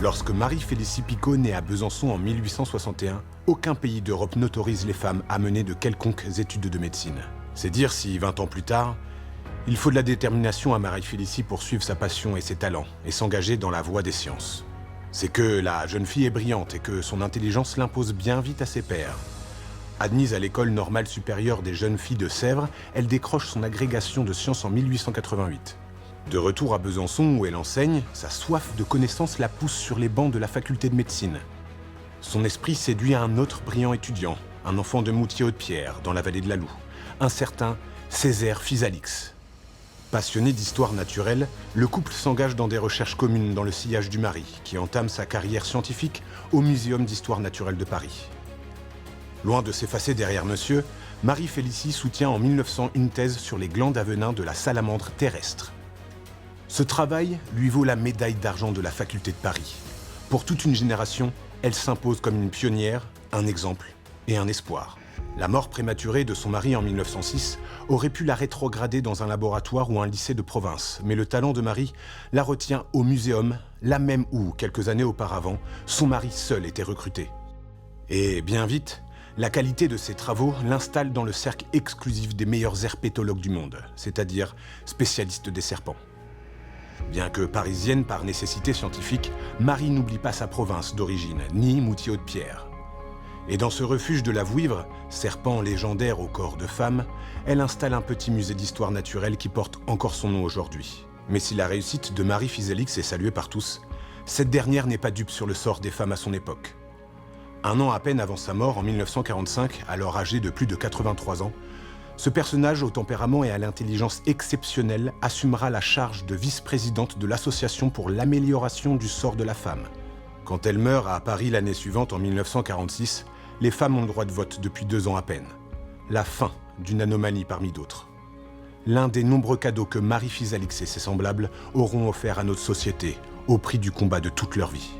Lorsque Marie-Félicie Picot naît à Besançon en 1861, aucun pays d'Europe n'autorise les femmes à mener de quelconques études de médecine. C'est dire si, 20 ans plus tard, il faut de la détermination à Marie-Félicie pour suivre sa passion et ses talents et s'engager dans la voie des sciences. C'est que la jeune fille est brillante et que son intelligence l'impose bien vite à ses pairs. Admise à l'école normale supérieure des jeunes filles de Sèvres, elle décroche son agrégation de sciences en 1888. De retour à Besançon où elle enseigne, sa soif de connaissance la pousse sur les bancs de la faculté de médecine. Son esprit séduit un autre brillant étudiant, un enfant de Moutier-Haute-Pierre, dans la vallée de la Loue, un certain Césaire Physalix. Passionné d'histoire naturelle, le couple s'engage dans des recherches communes dans le sillage du mari, qui entame sa carrière scientifique au Muséum d'histoire naturelle de Paris. Loin de s'effacer derrière monsieur, Marie-Félicie soutient en 1900 une thèse sur les glandes à venin de la salamandre terrestre. Ce travail lui vaut la médaille d'argent de la faculté de Paris. Pour toute une génération, elle s'impose comme une pionnière, un exemple et un espoir. La mort prématurée de son mari en 1906 aurait pu la rétrograder dans un laboratoire ou un lycée de province, mais le talent de Marie la retient au muséum, là même où, quelques années auparavant, son mari seul était recruté. Et bien vite, la qualité de ses travaux l'installe dans le cercle exclusif des meilleurs herpétologues du monde, c'est-à-dire spécialistes des serpents. Bien que parisienne par nécessité scientifique, Marie n'oublie pas sa province d'origine, ni Moutier-Haute-Pierre. Et dans ce refuge de la Vouivre, serpent légendaire au corps de femme, elle installe un petit musée d'histoire naturelle qui porte encore son nom aujourd'hui. Mais si la réussite de Marie Physalix est saluée par tous, cette dernière n'est pas dupe sur le sort des femmes à son époque. Un an à peine avant sa mort, en 1945, alors âgée de plus de 83 ans, ce personnage au tempérament et à l'intelligence exceptionnelle assumera la charge de vice-présidente de l'Association pour l'amélioration du sort de la femme. Quand elle meurt à Paris l'année suivante, en 1946, les femmes ont le droit de vote depuis 2 ans à peine. La fin d'une anomalie parmi d'autres. L'un des nombreux cadeaux que Marie Physalix et ses semblables auront offert à notre société, au prix du combat de toute leur vie.